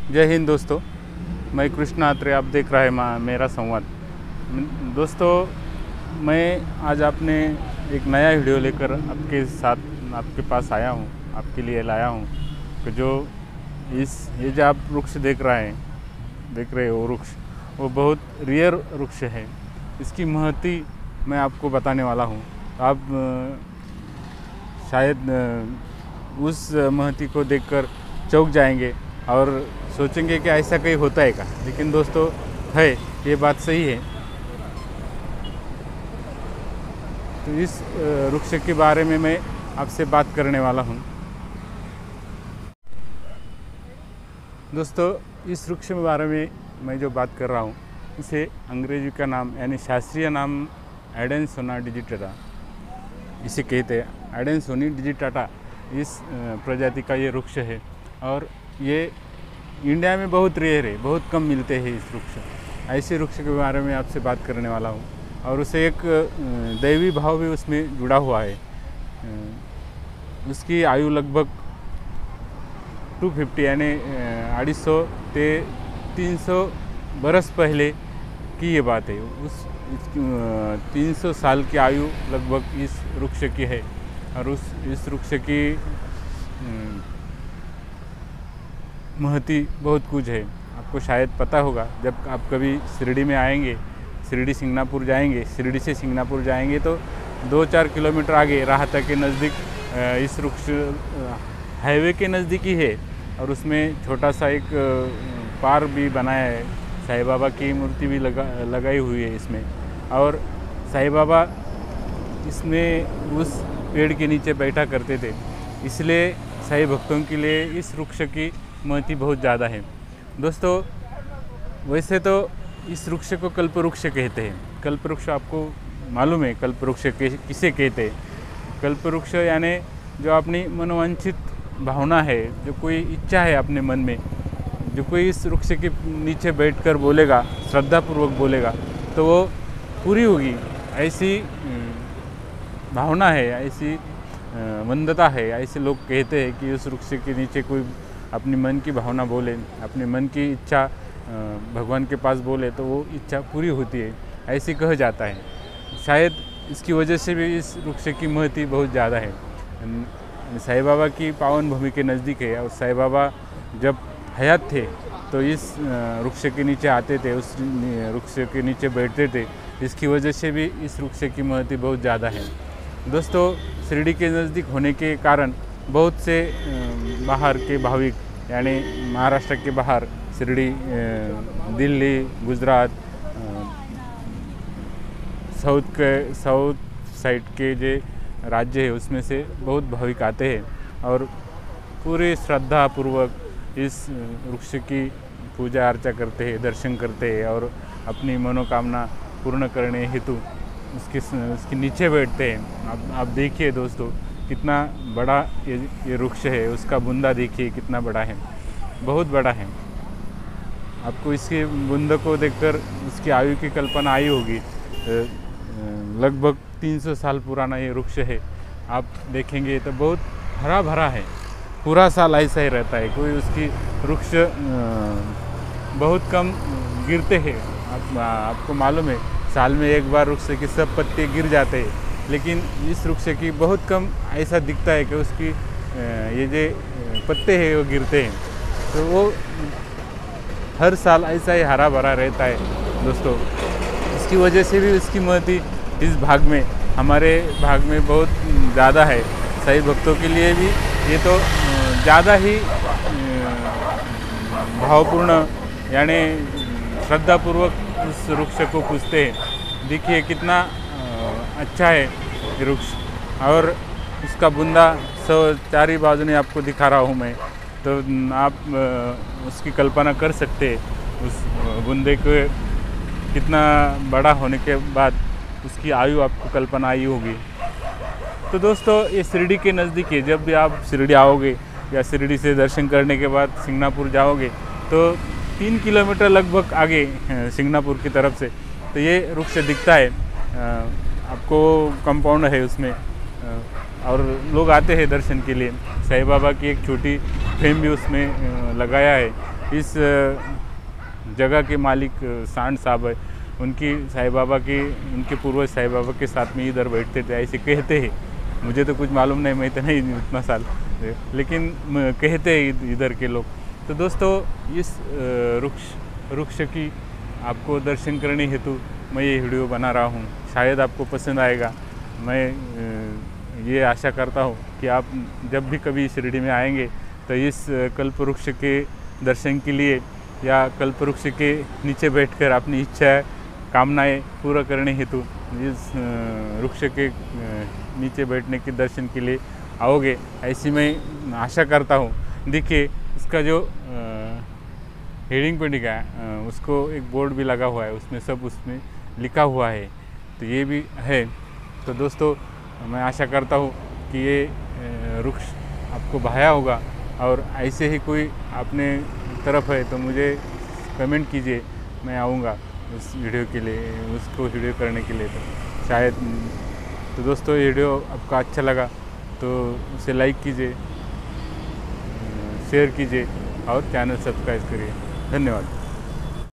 जय हिंद दोस्तों, मैं कृष्ण आत्रे, आप देख रहे हैं मेरा संवाद। दोस्तों, मैं आज आपने एक नया वीडियो लेकर आपके साथ आपके पास आया हूँ, आपके लिए लाया हूँ कि ये जो आप वृक्ष देख रहे हो वृक्ष, वो बहुत रेयर वृक्ष है। इसकी महती मैं आपको बताने वाला हूँ। आप शायद उस महती को देखकर चौंक जाएंगे और सोचेंगे कि ऐसा कहीं होता है क्या, लेकिन दोस्तों है, ये बात सही है। तो इस वृक्ष के बारे में मैं आपसे बात करने वाला हूँ। दोस्तों, इस वृक्ष के बारे में मैं जो बात कर रहा हूँ, इसे अंग्रेजी का नाम यानी शास्त्रीय नाम एडेनसोना डिजिटाटा इसे कहते हैं। एडेनसोनी डिजिटाटा इस प्रजाति का ये वृक्ष है और ये इंडिया में बहुत रेयर है, बहुत कम मिलते हैं इस वृक्ष। ऐसे वृक्ष के बारे में आपसे बात करने वाला हूँ और उसे एक दैवी भाव भी उसमें जुड़ा हुआ है। उसकी आयु लगभग 250 यानी 250 से 300 बरस पहले की ये बात है। उस 300 साल की आयु लगभग इस वृक्ष की है और इस वृक्ष की महती बहुत कुछ है। आपको शायद पता होगा, जब आप कभी शिरडी में आएंगे, शिरडी सिंगनापुर जाएंगे, शिरडी से सिंगनापुर जाएंगे तो 2-4 किलोमीटर आगे राहता के नज़दीक इस वृक्ष हाईवे के नज़दीक ही है और उसमें छोटा सा एक पार्क भी बनाया है। साईं बाबा की मूर्ति भी लगाई हुई है इसमें और साईं बाबा इसमें उस पेड़ के नीचे बैठा करते थे, इसलिए साईं भक्तों के लिए इस वृक्ष की महती बहुत ज़्यादा है। दोस्तों, वैसे तो इस वृक्ष को कल्पवृक्ष कहते हैं। कल्पवृक्ष आपको मालूम है कल्पवृक्ष किसे कहते हैं? कल्पवृक्ष यानी जो अपनी मनोवांछित भावना है, जो कोई इच्छा है अपने मन में, जो कोई इस वृक्ष के नीचे बैठकर बोलेगा, श्रद्धापूर्वक बोलेगा तो वो पूरी होगी, ऐसी भावना है, ऐसी मंदता है। ऐसे लोग कहते हैं कि उस वृक्ष के नीचे कोई अपनी मन की भावना बोले, अपने मन की इच्छा भगवान के पास बोले तो वो इच्छा पूरी होती है, ऐसे कहा जाता है। शायद इसकी वजह से भी इस वृक्ष की महती बहुत ज़्यादा है। साईं बाबा की पावन भूमि के नज़दीक है और साईं बाबा जब हयात थे तो इस वृक्ष के नीचे आते थे, उस वृक्ष के नीचे बैठते थे। इसकी वजह से भी इस वृक्ष की महती बहुत ज़्यादा है। दोस्तों, शिरडी के नज़दीक होने के कारण बहुत से बाहर के भाविक यानी महाराष्ट्र के बाहर शिरडी, दिल्ली, गुजरात, साउथ साइड के जो राज्य है उसमें से बहुत भाविक आते हैं और पूरे श्रद्धापूर्वक इस वृक्ष की पूजा अर्चा करते हैं, दर्शन करते हैं और अपनी मनोकामना पूर्ण करने हेतु उसके नीचे बैठते हैं। आप देखिए दोस्तों, कितना बड़ा ये वृक्ष है, उसका बुंदा देखिए कितना बड़ा है, बहुत बड़ा है। आपको इसके बुंदे को देखकर उसकी आयु की कल्पना आई होगी। लगभग 300 साल पुराना ये वृक्ष है। आप देखेंगे तो बहुत हरा भरा है, पूरा साल ऐसा ही रहता है। कोई उसकी वृक्ष बहुत कम गिरते हैं। आपको मालूम है, साल में एक बार वृक्ष के सब पत्ते गिर जाते हैं, लेकिन इस वृक्ष की बहुत कम ऐसा दिखता है कि उसकी ये जो पत्ते हैं वो गिरते हैं। तो वो हर साल ऐसा ही हरा भरा रहता है। दोस्तों, इसकी वजह से भी उसकी महती इस भाग में, हमारे भाग में बहुत ज़्यादा है। साईं भक्तों के लिए भी ये तो ज़्यादा ही भावपूर्ण यानी श्रद्धापूर्वक उस वृक्ष को पूजते हैं। देखिए कितना अच्छा है ये वृक्ष और इसका बुंदा चारी बाजू में आपको दिखा रहा हूँ मैं, तो आप उसकी कल्पना कर सकते हैं उस बुंदे को कितना बड़ा होने के बाद उसकी आयु आपको कल्पना आई होगी। तो दोस्तों, ये शिरडी के नज़दीक है। जब भी आप शिरडी आओगे या शिरडी से दर्शन करने के बाद सिंगनापुर जाओगे तो 3 किलोमीटर लगभग आगे सिंगनापुर की तरफ से तो ये वृक्ष दिखता है। आपको कंपाउंड है उसमें और लोग आते हैं दर्शन के लिए। साईं बाबा की एक छोटी फ्रेम भी उसमें लगाया है इस जगह के मालिक सांड साहब है, उनकी साईं बाबा की, उनके पूर्वज साईं बाबा के साथ में इधर बैठते थे, ऐसे कहते हैं। मुझे तो कुछ मालूम नहीं, मैं तो नहीं उतना साल, लेकिन कहते हैं इधर के लोग। तो दोस्तों इस वृक्ष की आपको दर्शन करने हेतु मैं ये वीडियो बना रहा हूँ। शायद आपको पसंद आएगा। मैं ये आशा करता हूँ कि आप जब भी कभी शिरडी में आएंगे तो इस कल्प वृक्ष के दर्शन के लिए या कल्प वृक्ष के नीचे बैठकर अपनी इच्छा कामनाएं पूरा करने हेतु इस वृक्ष के नीचे बैठने के दर्शन के लिए आओगे, ऐसी मैं आशा करता हूँ। देखिए इसका जो हेडिंग पे लिखा है उसको एक बोर्ड भी लगा हुआ है, उसमें लिखा हुआ है, तो ये भी है। तो दोस्तों मैं आशा करता हूँ कि ये वृक्ष आपको भाया होगा, और ऐसे ही कोई अपने तरफ है तो मुझे कमेंट कीजिए, मैं आऊँगा उस वीडियो के लिए, उसको वीडियो करने के लिए। तो शायद तो दोस्तों ये वीडियो आपको अच्छा लगा तो उसे लाइक कीजिए, शेयर कीजिए और चैनल सब्सक्राइब करिए। धन्यवाद।